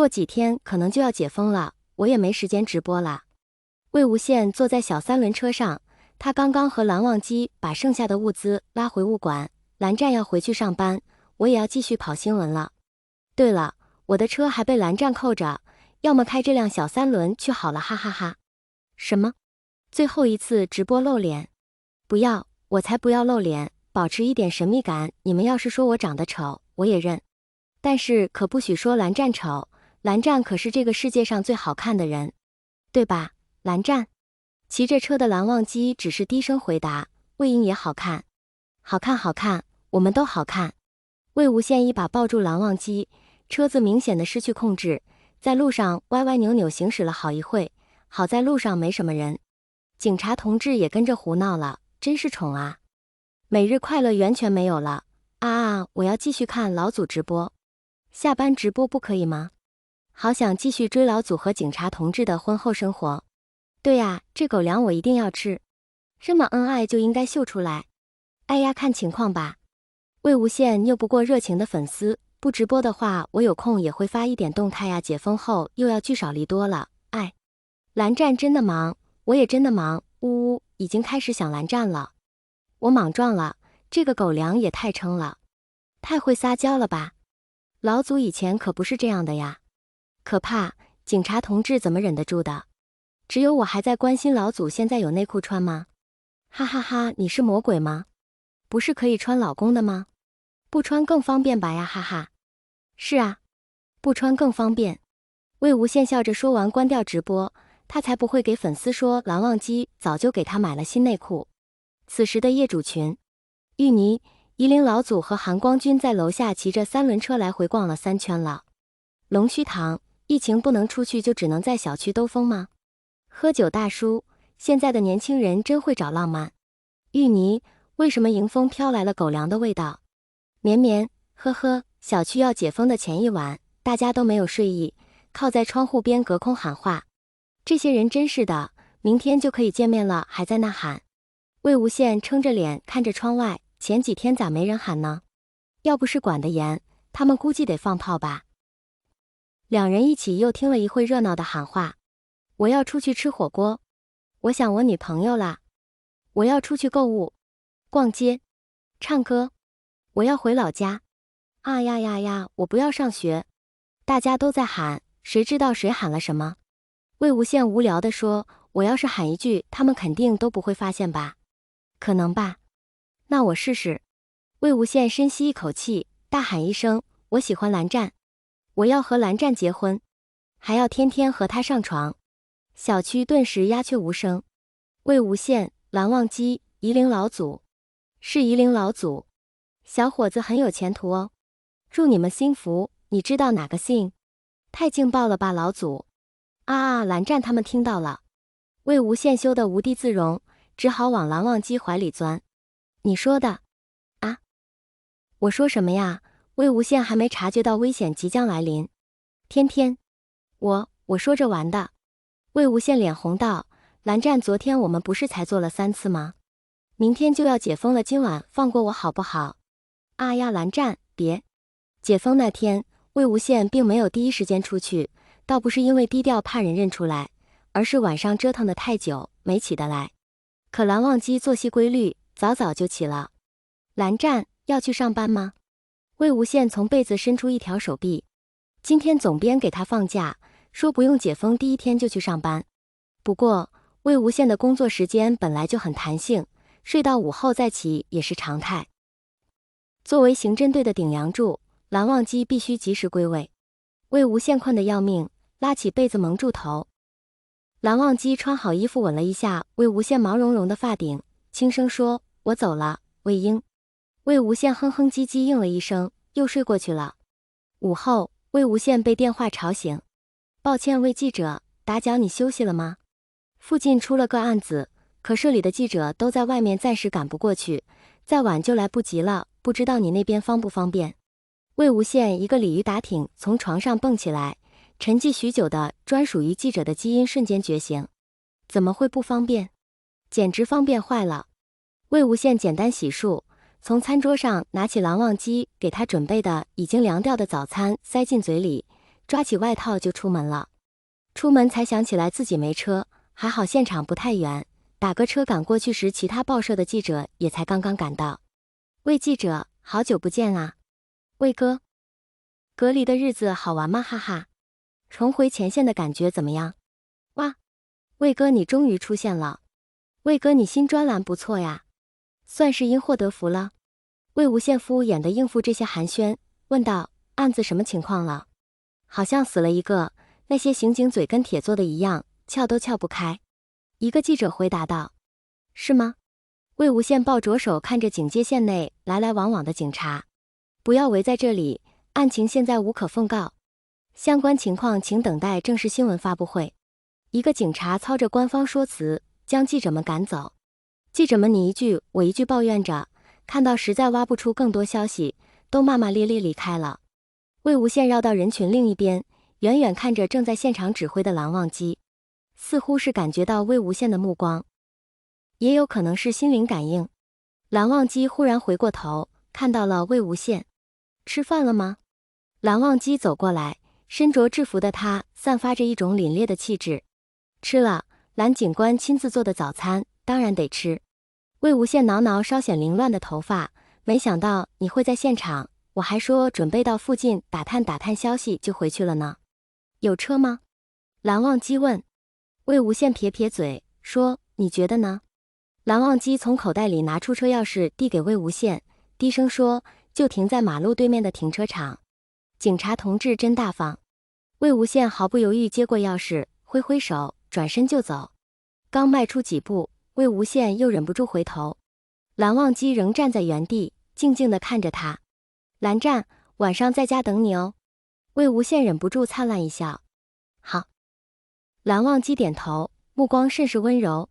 过几天可能就要解封了，我也没时间直播啦。魏无羡坐在小三轮车上，他刚刚和蓝忘机把剩下的物资拉回物管，蓝湛要回去上班，我也要继续跑新闻了。对了，我的车还被蓝湛扣着，要么开这辆小三轮去好了，哈哈哈。什么？最后一次直播露脸？不要，我才不要露脸，保持一点神秘感。你们要是说我长得丑，我也认，但是可不许说蓝湛丑，蓝湛可是这个世界上最好看的人，对吧？蓝湛。骑着车的蓝忘机只是低声回答，魏婴也好看，好看好看，我们都好看。魏无羡一把抱住蓝忘机，车子明显的失去控制，在路上歪歪扭扭行驶了好一会，好在路上没什么人。警察同志也跟着胡闹了，真是宠啊。每日快乐源全没有了啊！我要继续看老祖直播，下班直播不可以吗？好想继续追老祖和警察同志的婚后生活。对呀，这狗粮我一定要吃，这么恩爱就应该秀出来。哎呀，看情况吧。魏无羡拗不过热情的粉丝，不直播的话，我有空也会发一点动态呀。解封后又要聚少离多了，哎，蓝湛真的忙，我也真的忙，呜呜，已经开始想蓝湛了。我莽撞了，这个狗粮也太撑了，太会撒娇了吧？老祖以前可不是这样的呀，可怕，警察同志怎么忍得住的？只有我还在关心老祖现在有内裤穿吗？哈哈哈，你是魔鬼吗？不是可以穿老公的吗？不穿更方便吧呀，哈哈。是啊，不穿更方便。魏无羡笑着说完关掉直播，他才不会给粉丝说蓝忘机早就给他买了新内裤。此时的业主群，芋泥、夷陵老祖和韩光君在楼下骑着三轮车来回逛了3圈了。龙须堂，疫情不能出去就只能在小区兜风吗？喝酒大叔，现在的年轻人真会找浪漫。芋泥，为什么迎风飘来了狗粮的味道？绵绵，呵呵，小区要解封的前一晚，大家都没有睡意，靠在窗户边隔空喊话。这些人真是的，明天就可以见面了，还在那喊。魏无羡撑着脸看着窗外，前几天咋没人喊呢？要不是管得严，他们估计得放炮吧。两人一起又听了一会热闹的喊话。我要出去吃火锅，我想我女朋友啦。我要出去购物、逛街、唱歌，我要回老家。啊呀呀呀，我不要上学。大家都在喊，谁知道谁喊了什么？魏无羡无聊地说，我要是喊一句，他们肯定都不会发现吧？可能吧。那我试试。魏无羡深吸一口气，大喊一声，我喜欢蓝湛，我要和蓝湛结婚，还要天天和他上床。小区顿时鸦雀无声。魏无羡、蓝忘机、夷陵老祖，是夷陵老祖。小伙子很有前途哦，祝你们幸福。你知道哪个姓？太劲爆了吧，老祖！啊！蓝湛他们听到了，魏无羡羞得无地自容，只好往蓝忘机怀里钻。你说的啊？我说什么呀？魏无羡还没察觉到危险即将来临。天天，我说着玩的。魏无羡脸红道，蓝湛昨天我们不是才做了3次吗？明天就要解封了，今晚放过我好不好？啊呀，蓝湛，别！解封那天，魏无羡并没有第一时间出去，倒不是因为低调怕人认出来，而是晚上折腾得太久，没起得来。可蓝忘机作息规律，早早就起了。蓝湛要去上班吗？魏无羡从被子伸出一条手臂。今天总编给他放假，说不用解封第一天就去上班。不过魏无羡的工作时间本来就很弹性，睡到午后再起也是常态。作为刑侦队的顶梁柱，蓝忘机必须及时归位。魏无羡困得要命，拉起被子蒙住头。蓝忘机穿好衣服吻了一下魏无羡毛茸茸的发顶，轻声说，我走了，魏婴。魏无羡哼哼唧唧应了一声，又睡过去了。午后，魏无羡被电话吵醒。抱歉，魏记者，打搅你休息了吗？附近出了个案子，可社里的记者都在外面，暂时赶不过去，再晚就来不及了，不知道你那边方不方便？魏无羡一个鲤鱼打挺从床上蹦起来，沉寂许久的专属于记者的基因瞬间觉醒。怎么会不方便？简直方便坏了。魏无羡简单洗漱，从餐桌上拿起蓝忘机给他准备的已经凉掉的早餐塞进嘴里，抓起外套就出门了。出门才想起来自己没车，还好现场不太远，打个车赶过去时，其他报社的记者也才刚刚赶到。魏记者，好久不见啊。魏哥，隔离的日子好玩吗？哈哈，重回前线的感觉怎么样？哇，魏哥你终于出现了。魏哥你新专栏不错呀，算是因祸得福了。魏无羡敷衍地应付这些寒暄，问道：案子什么情况了？好像死了一个，那些刑警嘴跟铁做的一样，撬都撬不开。一个记者回答道：是吗？魏无羡抱着手看着警戒线内来来往往的警察，不要围在这里，案情现在无可奉告，相关情况请等待正式新闻发布会。一个警察操着官方说辞，将记者们赶走。记者们你一句我一句抱怨着，看到实在挖不出更多消息，都骂骂咧咧离开了。魏无羡绕到人群另一边，远远看着正在现场指挥的蓝忘机，似乎是感觉到魏无羡的目光，也有可能是心灵感应。蓝忘机忽然回过头，看到了魏无羡。吃饭了吗？蓝忘机走过来，身着制服的他散发着一种凛冽的气质。吃了，蓝警官亲自做的早餐，当然得吃。魏无羡挠挠稍显凌乱的头发，没想到你会在现场，我还说准备到附近打探打探消息就回去了呢。有车吗？蓝忘机问。魏无羡撇撇嘴，说你觉得呢？蓝忘机从口袋里拿出车钥匙递给魏无羡，低声说就停在马路对面的停车场。警察同志真大方。魏无羡毫不犹豫接过钥匙，挥挥手，转身就走。刚迈出几步，魏无羡又忍不住回头，蓝忘机仍站在原地，静静地看着他。蓝湛，晚上在家等你哦。魏无羡忍不住灿烂一笑。好。蓝忘机点头，目光甚是温柔，